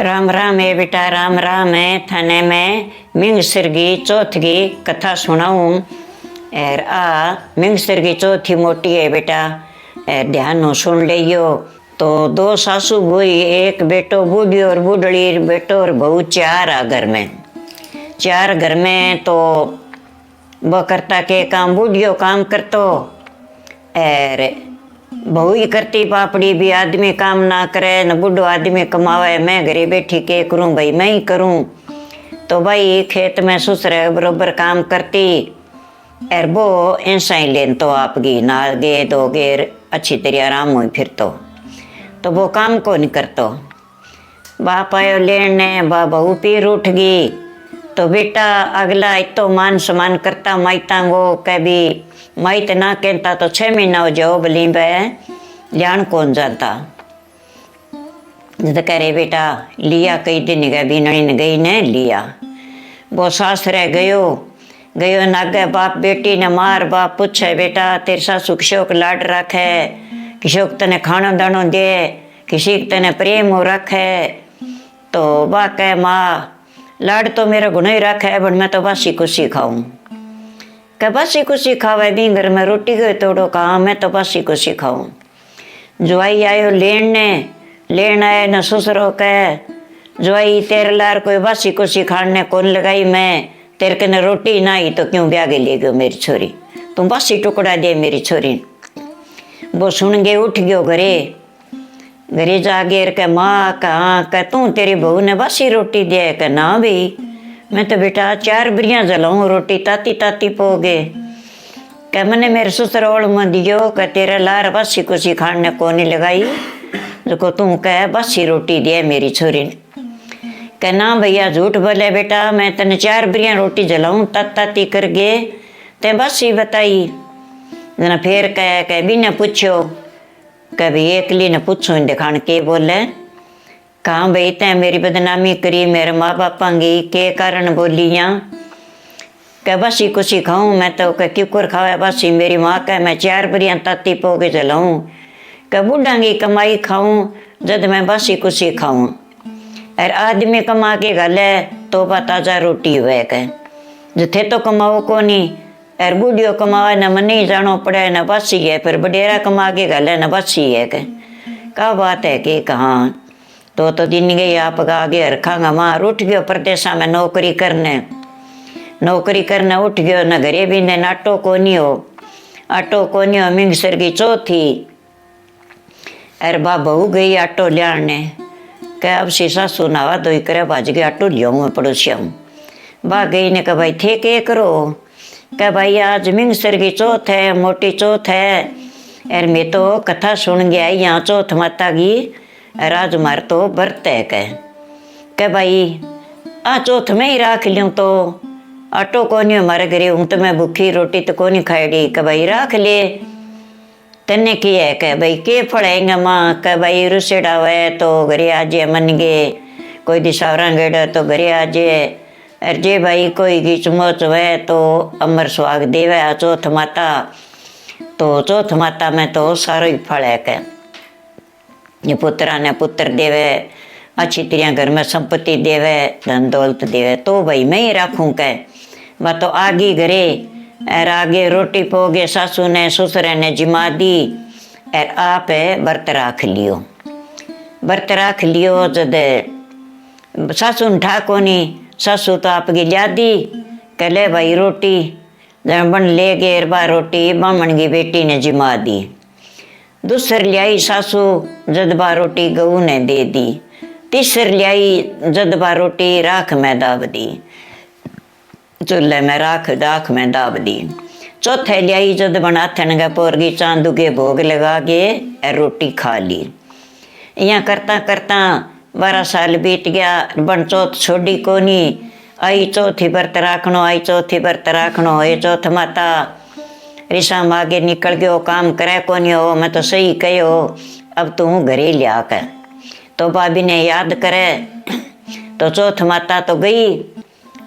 राम राम है बेटा, राम राम है। थाने में मिंगसर की चौथ की कथा सुनाऊं। और मिंगसर की चौथी मोटी है बेटा, ध्यान हो सुन लियो। तो दो सासू बुई, एक बेटो बूढ़ी और बूढ़ड़ी, बेटो और बहू, चार आ घर में। चार घर में तो वो करता के काम, बूढ़ियो काम करतो और बहू ही करती पापड़ी भी। आदमी काम ना करे न बूढ़ो आदमी कमावे, मैं घरे बैठी के करूं भाई, मैं ही करूं। तो भाई खेत में ससुर बरोबर काम करती और वो ऐसा ही लेन तो आपकी ना गे दो गेर अच्छी तरह आराम हुई फिर तो वो काम को नहीं करतो। बाप आयो लेने, बहू पीर उठ गई तो बेटा अगला इतो मान सम्मान करता माइता वो कभी माइत ना कहता तो 6 महीना हो जाओ बली जान कौन जाता। जद करे बेटा लिया कई दिन गए बीनणी गई ने लिया। वो सासरे गयो नागे बाप बेटी ने मार। बाप पूछे बेटा तेरे सासू किशोक लाड रखे, किशोक तने खाना दानो दे, किसी तने प्रेम हो रखे। तो बा कहे माँ लाड तो मेरा गुना ही रखा है, बट मैं तो बासी कुसी खाऊं। क्या बासी कुसी खावे भी घर में रोटी गए तोड़ो कहा, मैं तो बासी कुसी खाऊं। जुआई आयो लेन आए न ससुरो कहे जुआई तेरे लार कोई बासी कुसी खाने कौन लगाई, मैं तेरे कने रोटी ना ही तो क्यों ब्याह के ले गयो मेरी छोरी, तुम बासी टुकड़ा दे मेरी छोरी। वो सुन गए उठ गयो घरे जा गेर के माँ कहा तू तेरी बहू ने बासी रोटी दे के ना भाई, मैं तो बेटा 4 बिरियाँ जलाऊं रोटी ताती ताती पोगे। क्या मैंने मेरे ससुराल में दियो कि तेरे लार बासी कुसी खाने को नहीं लगाई, जो तू कह बासी रोटी दे मेरी छोरी ने। कह ना भैया झूठ बोले बेटा, मैं तने 4 बिरियाँ रोटी जलाऊं ताती कर गे ते बासी बताई। जना फिर कह भी ने पूछो कभी एकली ने पूछो दिखान के बोले कहाँ भाई तै मेरी बदनामी करी मेरे माँ बापा की के कारण बोली यहाँ। क्या बासी कुछ खाऊं मैं तो क्यों कर खावे बासी मेरी माँ कह मैं 4 बिरियाँ ताती पो के जलाऊं। क्या बूढ़ा की कमाई खाऊं जद मैं बासी कुछ खाऊं। और आदमी कमा के गले तो ताजा रोटी हुए कह जिथे तो कमाओ को नहीं, और बूढ़ियो कमावे न मन ही जानो पड़े न बासी है, फिर बडेरा कमा के गले न बासी है क्या बात है कि कहाँ। तो दिन गई आप आगे रखांगा माँ। उठ गयो प्रदेशा में नौकरी करने उठ गयो न घरे भी ने आटो को नहीं हो मिंगसर की चौथी। अरे बा बहू गई आटो लियाने कह अब शीशा सुनावा दो करे बाज के आटो लियाऊं मैं पड़ोसिया हूँ। बा गई ने कहा भाई थे के करो, कह भाई आज मिंगसर की चौथ है, मोटी चौथ है और मैं तो कथा सुन गया यहाँ चौथ माता की राज मार तो बरत है। कह भाई आ चौथ में ही राख लियूँ तो आटो को नहीं हमारे घरे हूँ तो मैं भूखी रोटी तो को नहीं खाएगी। कह भाई राख ले तन्ने की है। कह भाई के फड़ेंगे माँ। कह भाई रुसेड़ा हुए तो घरे आजे मन गे, कोई दिशावरा गेड़ा तो घरे आजे, और जे भाई कोई गीच मोच हुए तो अमर सुहाग देवे आ चौथ माता। तो चौथ माता में तो सारो ही फल है। कह ये पुत्रा ने पुत्र देवे, अच्छी तरह घर में संपत्ति देवे, धन दौलत देवे, तो भाई मैं ही राखूं। कह वह तो आगे घरे और आगे रोटी पोगे सासू ने ससुर ने जिमा दी और आप व्रत राख लियो। जद सासू ने ठाको नहीं, सासू तो आपकी लिया दी। कह ले भाई रोटी बन ले गए बा रोटी बामण की बेटी ने जिमा दी। दूसर लियाई सासू जदबा रोटी गऊ ने दे दी। तीसर लियाई जदबा रोटी राख में दाब दी, चूल्हे में राख में दाब दी। चौथे लियाई जद बनाथन का पोरगी चांदू के भोग लगा के रोटी खा ली। यहाँ करता करता 12 साल बीत गया, बन चौथ छोड़ी को नहीं। आई चौथी व्रत राखनो ये चौथ माता रिसा आगे निकल गयो, काम करे को नहीं हो, मैं तो सही कहो अब तू घरे लिया कर। तो भाभी ने याद करे तो चौथ माता तो गई,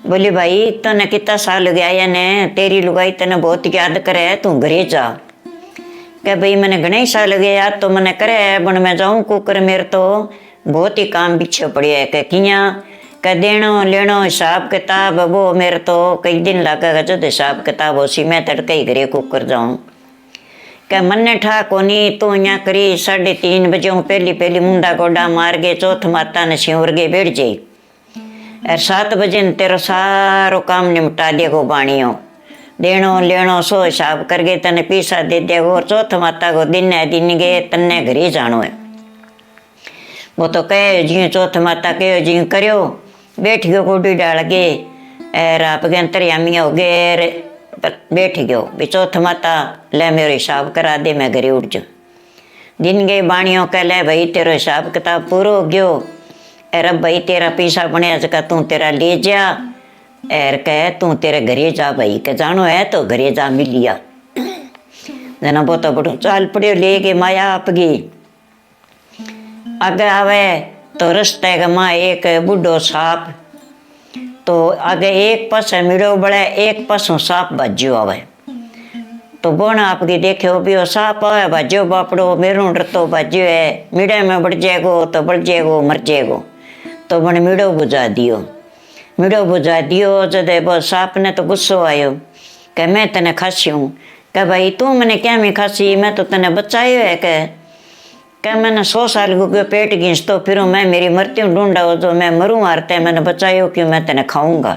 बोली भाई तने कितना साल गया या ने तेरी लुगाई तने बहुत याद करे तू घरे जा। कह भाई मैंने घने साल गए याद तो मैंने करे बन मैं जाऊँ कुकर मेरे तो बहुत ही काम पीछे पड़िया है कि किया क देनो लेनो हिसाब किताब वो मेरे तो कई दिन लगेगा जब हिसाब किताब होसी मैं तड़के ही घरे कुकर जाऊँ क्या मन्ने ठा कोनी तू यहाँ करी 3:30 बजे पहली पहली मुंडा गोडा मार गए चौथ माता ने सिंवर गए बैठ जाई और 7 बजे तेरो सारो काम निपटा देगो बाणियों देनो लेनो सो हिसाब कर गए तने पैसा दे देगो और चौथ माता को दिन गए तन्ने घरे जानो है वो तो कहे जी चौथ माता कहो जी करो बैठ गयो गोडी डाल के और आप के अंतर्यामी हो गए बैठ गयो भी चौथ माता ले मेरे हिसाब करा दे मैं घरे उठ जाऊँ दिन गए बाणियों कह ले भाई तेरो हिसाब किताब पूरा हो गयो अरे भाई तेरा पैसा बने जगह तू तेरा ले जा एर कह तू तेरे घरे जा भाई के जानो है तो घरे जा मिल लिया जना वो तो बड़ो चाल पड़ियो ले के माया आपगी आगे आवे तो रस्ते का माँ एक बूढ़ो सांप तो आगे एक पास मिड़ो बड़े एक पासों सांप बाजू आवे तो बोना आपकी देखो भी वो सांप आवे बाजो बापड़ो मेरू डरतो बाजू है मिड़े में बढ़ जाएगो तो बढ़ जाएगो मर जाएगो तो बन मिड़ो बुझा दियो जब वो सांप ने तो गुस्सो आयो कि मैं तने खासी हूँ कि भाई तू मैंने क्या मैं खासी मैं तो तने बचायो है क्या मैंने 100 साल को पेट घिंच तो फिर मैं मेरी मृत्यु ढूंढा हो जो मैं मरूँ हारते मैंने बचायो क्यों मैं तने खाऊंगा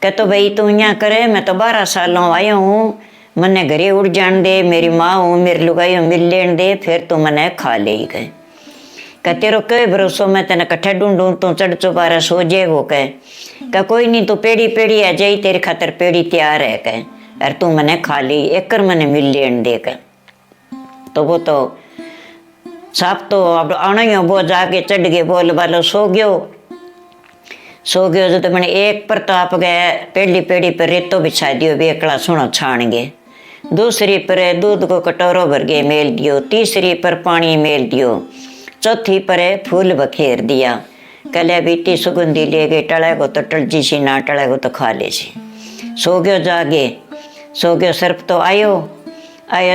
कह तो भाई तू यहाँ करे मैं तो 12 सालों आया हूँ मन्ने घरे उड़ जान दे मेरी माँ हूँ मेरी लुगाई मिल लेन दे फिर तू मने खा ले गए कह तेरो कहे भरोसो मैं तेने कट्ठे ढूंढूं तू चढ़ चुपारा सो जेगो कह कोई नहीं तू पेड़ी आ जाई तेरे खातर पेड़ी तैयार है कह अरे तू मने खा ली एक मने मिल लेन दे कह तो वो तो सांप तो अब आना ही वो जाके चढ़ गए बोल बालो सो गयो जो तो मैंने एक पर तो आप गए पहली पेड़ी पर रेतो बिछा दियो बेकड़ा सुनो छान गए दूसरी पर दूध को कटोरो भर के मेल दियो तीसरी पर पानी मेल दियो चौथी पर फूल बखेर दिया कले बीटी सुगंधी ले गए टले को तो टलजी सी ना टले को तो खा ले सी सो गयो सर्प तो आयो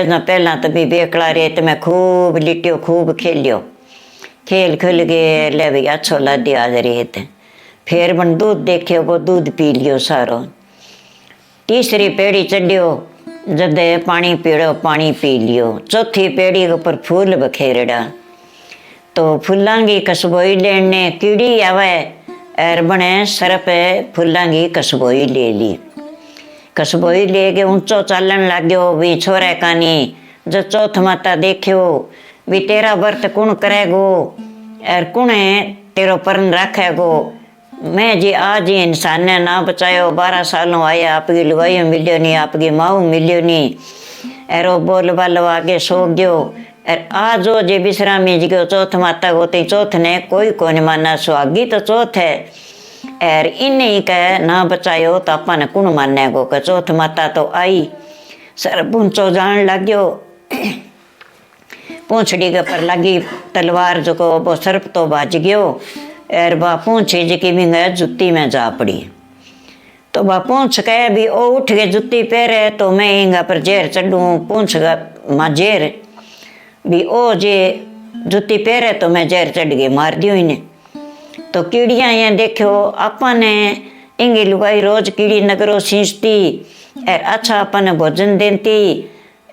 ना पहला तो भी बेकड़ा रेत में खूब लिट्यो खूब खेलियो खेल खुल गए ले भाई अच्छो ला दिया आज रेत फिर बन दूध देखियो वो दूध पी लियो सारो तीसरी पेड़ी चढ़ियो जद पानी पीड़ो पानी पी लियो चौथी पेड़ी के ऊपर फूल बखेरड़ा तो फुलांगी कसबोई लेने कीड़ी आवे और बने सरप फुलांगी कसबोई ले ली कसबोई ले के ऊंचो चालन लाग्यो भी छोरे कानी जो चौथ माता देखियो भी तेरा व्रत कुण करेगो और कुणे तेरो परन रखेगो मैं जी आज ही इंसान ने ना बचायो 12 सालों आया आपकी लुगाई मिलियो नहीं आपकी माऊ मिलियो नहीं एरो बोल बालो आगे सो गयो और आज जो जे विश्रामी जी गयो चौथ माता को ती चौथ ने कोई कौन माना सुहागी तो चौथ है और इन्हीं कह ना बचायो तो अपन कुण माने गो के चौथ माता तो आई सर पूंछो जान लाग्यो पूंछड़ी के पर लगी तलवार जो को वो सर्प तो बाज गयो और बा पूंछी जी की भी जुत्ती में जा पड़ी तो बा पूंछ कहे भी ओ उठ के जुत्ती पहरे तो मैं इंगा पर जेर चढ़ूँ पूंछ माँ जेर भी ओ जे जुत्ती पहरे तो मैं जेर चढ़ गई मार दियो इन्हें तो कीड़ियाँ यहाँ देखो अपने इंगी लुगाई रोज कीड़ी नगरों सींचती और अच्छा अपन भोजन देती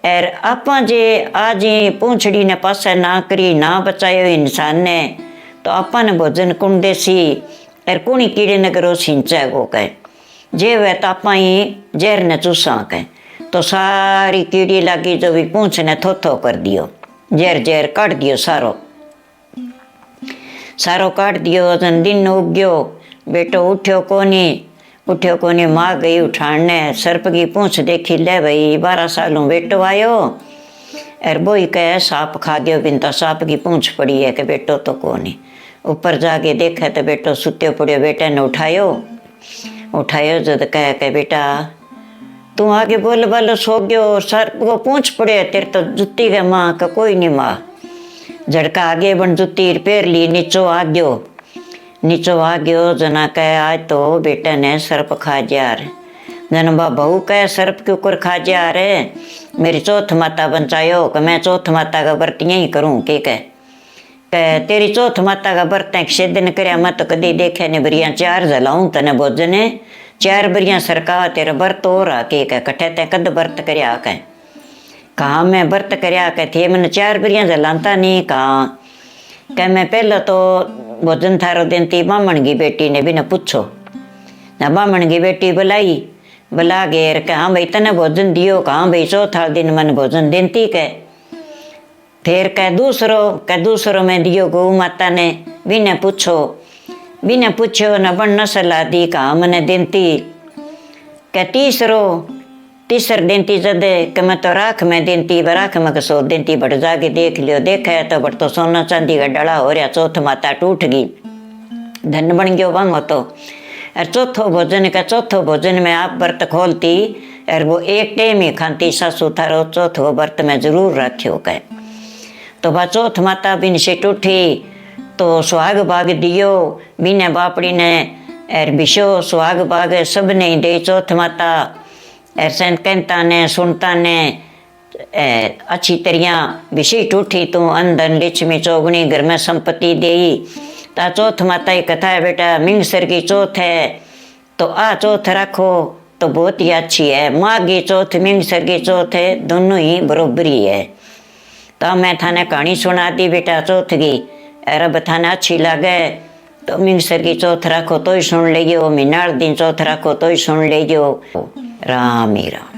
और आपा जे आज पूंछड़ी ने पासे ना करी ना बचायो इंसान ने तो अपन भोजन कुण देसी और कुणी कीड़े नगरों सींचा गो कहे जे वह तो आपा ही जहर ने चूसा कहे तो सारी कीड़ी लगी जो भी पूंछ ने थो कर दियो जहर काट दियो सारो काट दियो जन दिन उग गयो बेटो उठ्यो कोनी माँ गई उठाने सर्प की पूंछ देखी ले भाई 12 सालों बेटो आयो और वो ही कहे सांप खा गयो बिनता सांप की पूंछ पड़ी है कि बेटो तो कोनी ऊपर जाके देखा तो बेटो सुत्यो पड़ियो बेटे ने उठायो जब कहे के बेटा तू आगे बोल बालो सो गयो सर्प को पूंछ पड़े तेरे तो जुत्ती के माँ का कोई नहीं माँ झड़का आगे बन जुत्ती पैर ली नीचो आ गयो जना कहे आज तो बेटा ने सर्प खा जा रे जन बहू कहे सर्प के ऊपर खा जा रे मेरी चौथ माता बचायो कि मैं चौथ माता का व्रत यही करूँ के कह कै तेरी चौथ माता का व्रत है किसी दिन करया मैं तो कदी देखे ने बरिया 4 जलाऊं तने भोजन 4 बरिया सरका तेरा व्रत हो रहा के कठे ते कद व्रत करया कहा मैं व्रत करया थे मैंने 4 बरिया जलाता नहीं कहा मैं पहले तो भोजन थारो देती बामण की बेटी ने भी न पूछो ना बामण की बेटी बुला घेर के हाँ भाई तने भोजन दियो कहा भाई चौथा दिन मन भोजन देती फिर दूसरो में दियो गौ माता ने बिना पूछो न बन न सलाह दी कहा मैंने देती तीसर देती जदे कि मैं तो राख में देती राख में कसो देती बट जाके देख लियो देखा तो बट तो सोना चांदी का डला हो रहा चौथ माता टूट गई धन बन गयो वांगो तो और चौथो भोजन में आप व्रत खोलती और वो एक टाइम ही खाती सासू थारो चौथो व्रत में जरूर रखियो कह तो बा चौथ माता बिन से टूठी तो सुहाग भाग दियो बिने बापड़ी ने और बिशो सुहाग भाग सब ने दे चौथ माता ऐसे कहता ने सुनता ने अच्छी तरह विषय टूठी तू अंधन लक्ष्मी चौगनी घर में संपत्ति दे ता चौथ माता की कथा है बेटा मिंगसर की चौथ है तो आ चौथ रखो तो बहुत ही अच्छी है माँ की चौथ मिंगसर की चौथ है दोनों ही बरोबरी है तो मैं थाने कहानी सुना दी बेटा चौथ की अरे अब थाने अच्छी लगे तो मिंगसर की चौथ रखो तो ही सुन लियो मीनार दिन चौथ रखो तो ही सुन लियो राम ही राम।